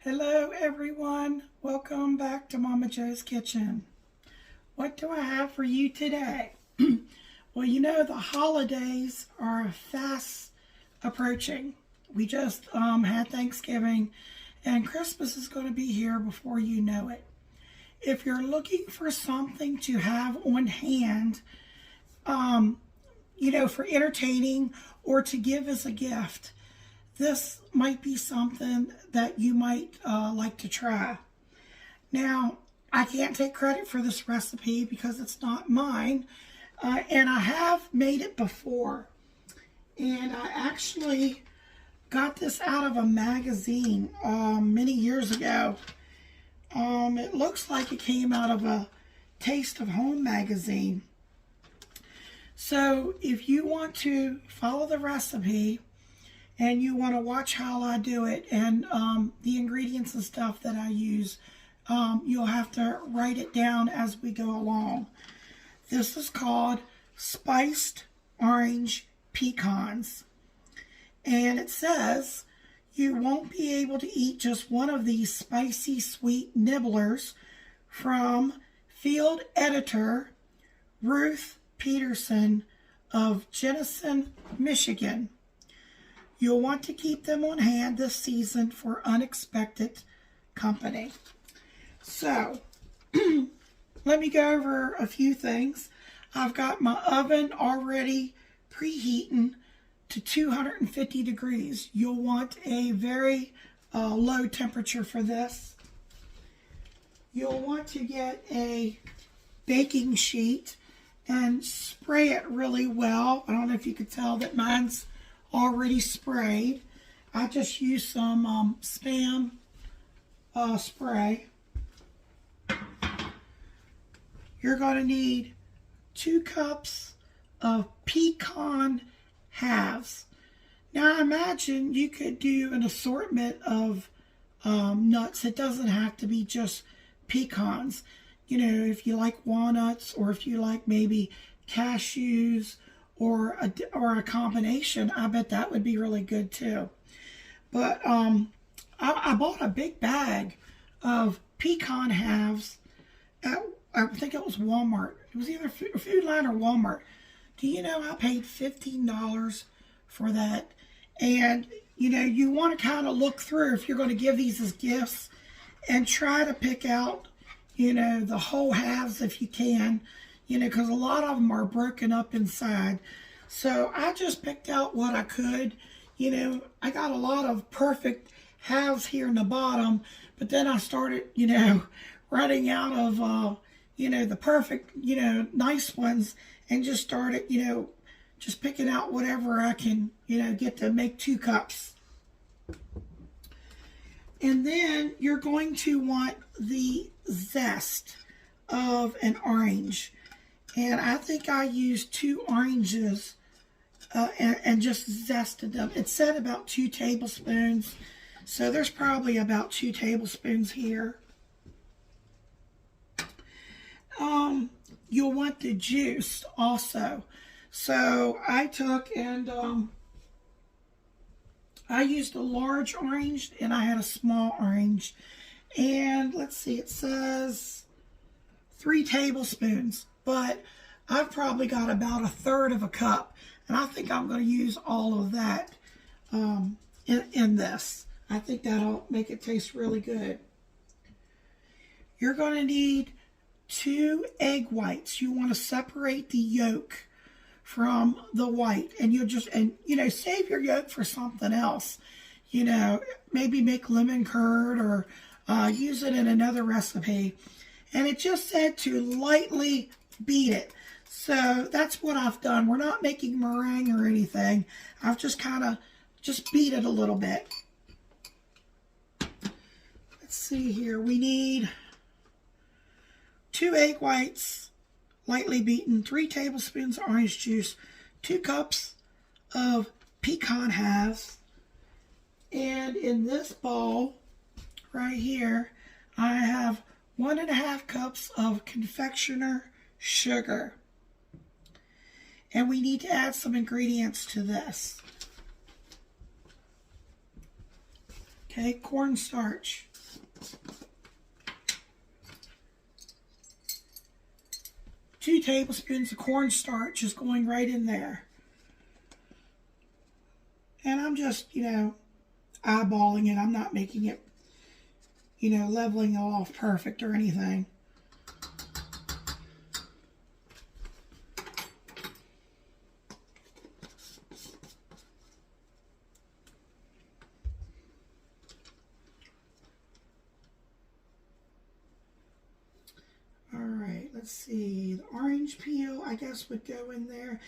Hello everyone, welcome back to Momma Jo's Kitchen. What do I have for you today? Well, you know the holidays are fast approaching. We just had Thanksgiving and Christmas is going to be here before you know it. If you're looking for something to have on hand, for entertaining or to give as a gift, this might be something that you might like to try. Now, I can't take credit for this recipe because it's not mine, and I have made it before. And I actually got this out of a magazine many years ago. It looks like it came out of a Taste of Home magazine. So if you want to follow the recipe, and you want to watch how I do it and the ingredients and stuff that I use, you'll have to write it down as we go along. This is called spiced orange pecans. And it says you won't be able to eat just one of these spicy sweet nibblers from field editor Ruth Peterson of Jenison, Michigan. You'll want to keep them on hand this season for unexpected company. So, let me go over a few things. I've got my oven already preheating to 250 degrees. You'll want a very low temperature for this. You'll want to get a baking sheet and spray it really well. I don't know if you could tell that mine's already sprayed. I just used some Spam spray. You're going to need 2 cups of pecan halves. Now I imagine you could do an assortment of nuts. It doesn't have to be just pecans. You know, if you like walnuts or if you like maybe cashews or a combination, I bet that would be really good too. But I bought a big bag of pecan halves at, I think it was Walmart. It was either Food Line or Walmart. Do you know I paid $15 for that? And you know, you want to kind of look through if you're going to give these as gifts and try to pick out, you know, the whole halves if you can. You know, because a lot of them are broken up inside. So I just picked out what I could. You know, I got a lot of perfect halves here in the bottom, but then I started, you know, running out of, you know, the perfect, you know, nice ones, and just started, you know, just picking out whatever I can, you know, get to make 2 cups. And then you're going to want the zest of an orange. And I think I used 2 oranges and just zested them. It said about 2 tablespoons. So there's probably about 2 tablespoons here. You'll want the juice also. So I took and I used a large orange and I had a small orange. And let's see, it says 3 tablespoons. But I've probably got about 1/3 of a cup. And I think I'm going to use all of that in this. I think that'll make it taste really good. You're going to need 2 egg whites. You want to separate the yolk from the white. And you'll just, you know, save your yolk for something else. You know, maybe make lemon curd or use it in another recipe. And it just said to lightly beat it. So that's what I've done. We're not making meringue or anything. I've just kind of just beat it a little bit. Let's see here. We need 2 egg whites, lightly beaten, 3 tablespoons orange juice, 2 cups of pecan halves. And in this bowl right here, I have 1.5 cups of confectioner sugar. And we need to add some ingredients to this. Okay, cornstarch. 2 tablespoons of cornstarch is going right in there. And I'm just, eyeballing it. I'm not making it, leveling it off perfect or anything. Let's see, the orange peel, I guess, would go in there.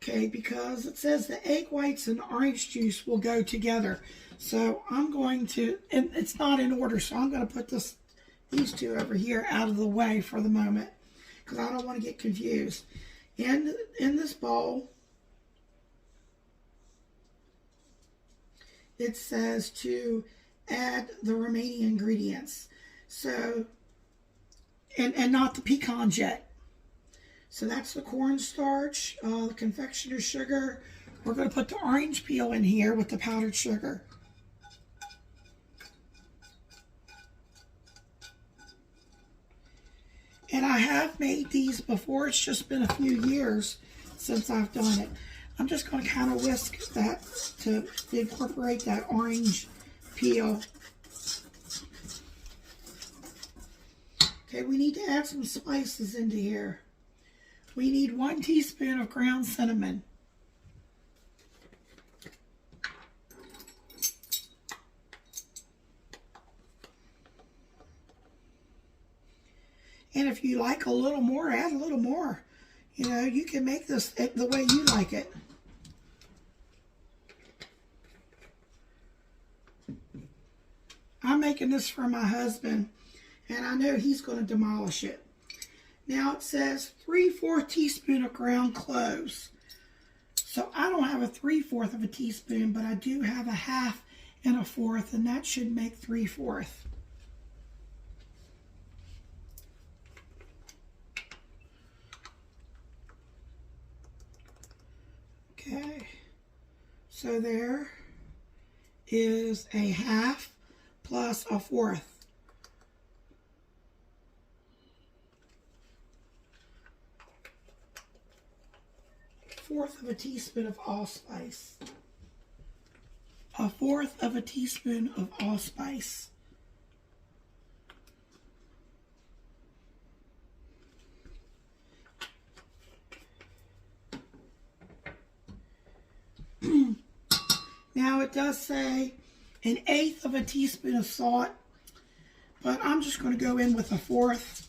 Okay, because it says the egg whites and orange juice will go together. So I'm going to, and it's not in order, so I'm going to put these two over here out of the way for the moment, because I don't want to get confused. In this bowl, it says to add the remaining ingredients. So, and not the pecans yet. So that's the cornstarch, the confectioner's sugar. We're going to put the orange peel in here with the powdered sugar. And I have made these before. It's just been a few years since I've done it. I'm just going to kind of whisk that to incorporate that orange peel. Okay, we need to add some spices into here. We need 1 teaspoon of ground cinnamon. And if you like a little more, add a little more. You can make this the way you like it. I'm making this for my husband, and I know he's going to demolish it. Now it says 3/4 teaspoon of ground cloves. So I don't have a 3/4 of a teaspoon, but I do have a 1/2 and a 1/4, and that should make 3/4. Okay, so there is a 1/2 plus a 1/4. 1/4 of a teaspoon of allspice. A 1/4 of a teaspoon of allspice. Now it does say 1/8 of a teaspoon of salt, but I'm just going to go in with a 1/4.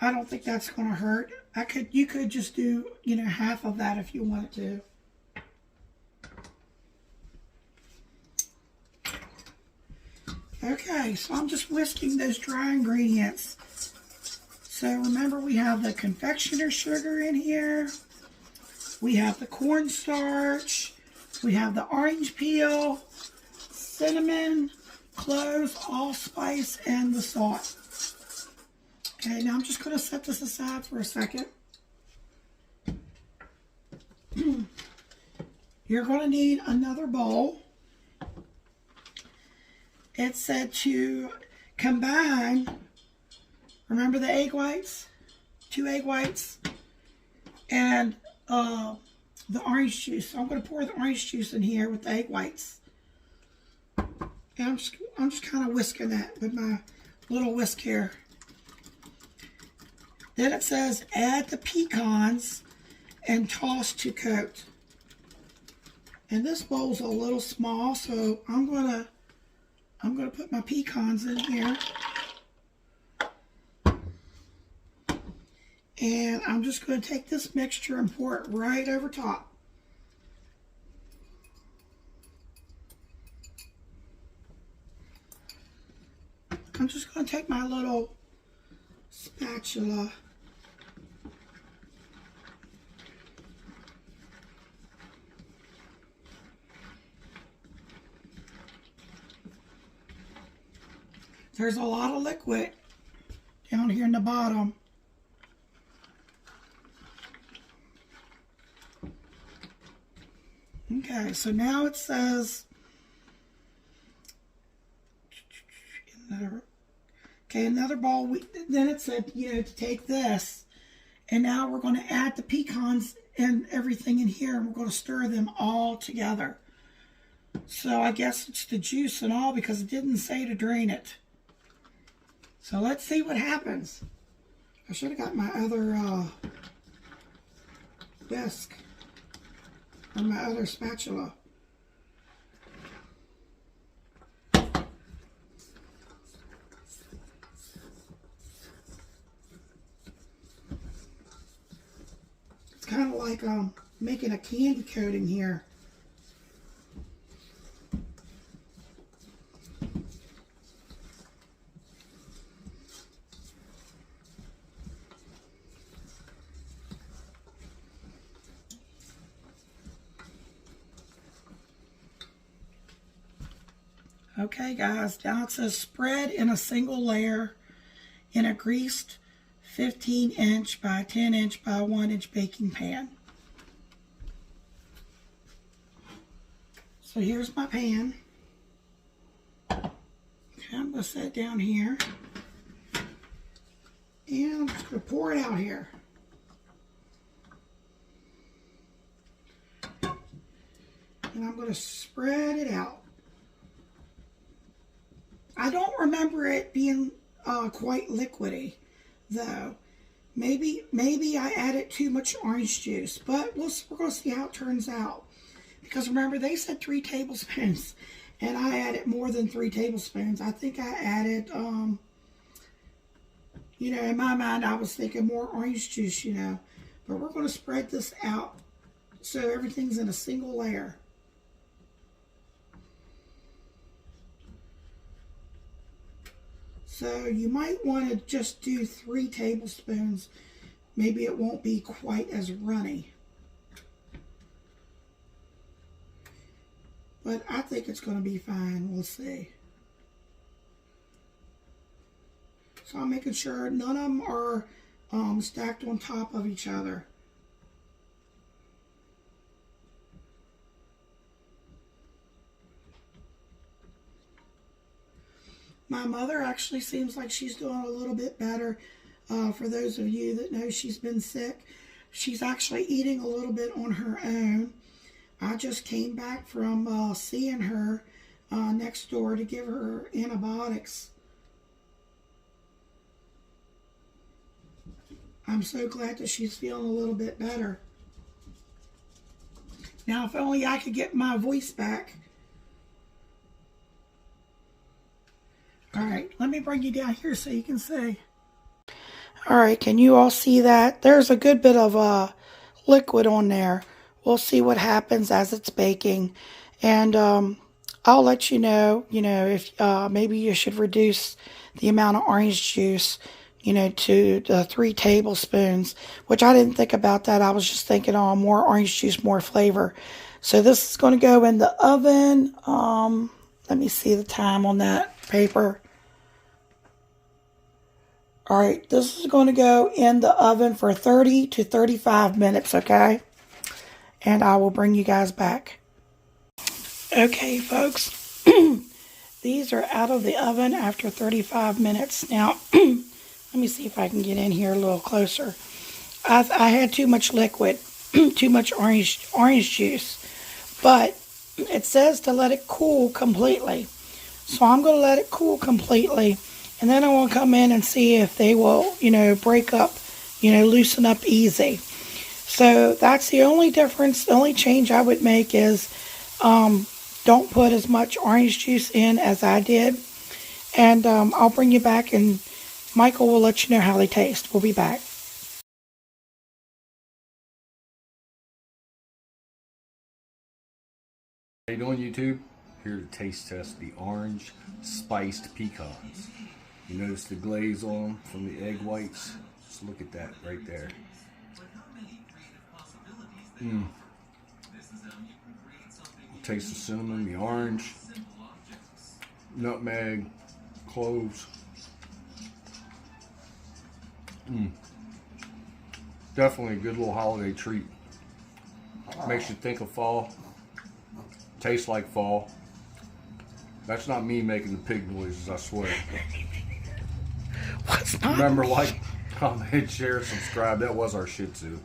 I don't think that's going to hurt. You could just do, 1/2 of that if you wanted to. Okay, so I'm just whisking those dry ingredients. So remember, we have the confectioner's sugar in here. We have the cornstarch. We have the orange peel, cinnamon, cloves, allspice, and the salt. Okay, now I'm just going to set this aside for a second. You're going to need another bowl. It said to combine, remember the egg whites? 2 egg whites and the orange juice. So I'm going to pour the orange juice in here with the egg whites. And I'm just kind of whisking that with my little whisk here. Then it says add the pecans and toss to coat. And this bowl's a little small, so I'm gonna put my pecans in here. And I'm just going to take this mixture and pour it right over top. I'm just going to take my little spatula . There's a lot of liquid down here in the bottom. Okay, so now it says in Whatever. Okay, another bowl. Then it said, you know, to take this. And now we're going to add the pecans and everything in here. And we're going to stir them all together. So I guess it's the juice and all because it didn't say to drain it. So let's see what happens. I should have got my other whisk. Or my other spatula. It's kind of like making a candy coating here. Okay guys, now it says spread in a single layer in a greased 15-inch by 10-inch by 1-inch baking pan. So here's my pan. Okay, I'm going to set it down here. And I'm just going to pour it out here. And I'm going to spread it out. I don't remember it being quite liquidy, though. Maybe I added too much orange juice, but we're going to see how it turns out. Because remember, they said 3 tablespoons, and I added more than 3 tablespoons. I think I added, you know, in my mind, I was thinking more orange juice, you know. But we're going to spread this out so everything's in a single layer. So you might want to just do 3 tablespoons. Maybe it won't be quite as runny. But I think it's going to be fine. We'll see. So I'm making sure none of them are stacked on top of each other. My mother actually seems like she's doing a little bit better. For those of you that know she's been sick, she's actually eating a little bit on her own. I just came back from seeing her next door to give her antibiotics. I'm so glad that she's feeling a little bit better. Now, if only I could get my voice back. All right, let me bring you down here so you can see. All right, can you all see that? There's a good bit of liquid on there. We'll see what happens as it's baking. And I'll let you know, if maybe you should reduce the amount of orange juice, to the 3 tablespoons, which I didn't think about that. I was just thinking, oh, more orange juice, more flavor. So this is going to go in the oven. Let me see the time on that paper. All right, this is going to go in the oven for 30 to 35 minutes, okay? And I will bring you guys back. Okay, folks, these are out of the oven after 35 minutes. Now, let me see if I can get in here a little closer. I had too much liquid, too much orange juice, but it says to let it cool completely. So I'm going to let it cool completely, and then I will come in and see if they will, break up, loosen up easy. So that's the only difference. The only change I would make is don't put as much orange juice in as I did. And I'll bring you back, and Michael will let you know how they taste. We'll be back. How you doing, YouTube? Here to taste test the orange spiced pecans. You notice the glaze on them from the egg whites? Just look at that right there. Taste the cinnamon, the orange, nutmeg, cloves. Definitely a good little holiday treat. Makes you think of fall. Tastes like fall. That's not me making the pig noises, I swear. What's not Remember, me? like, comment, share, subscribe. That was our Shih Tzu.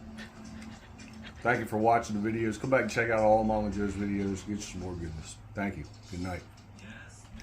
Thank you for watching the videos. Come back and check out all of Momma Jo's videos. Get you some more goodness. Thank you. Good night.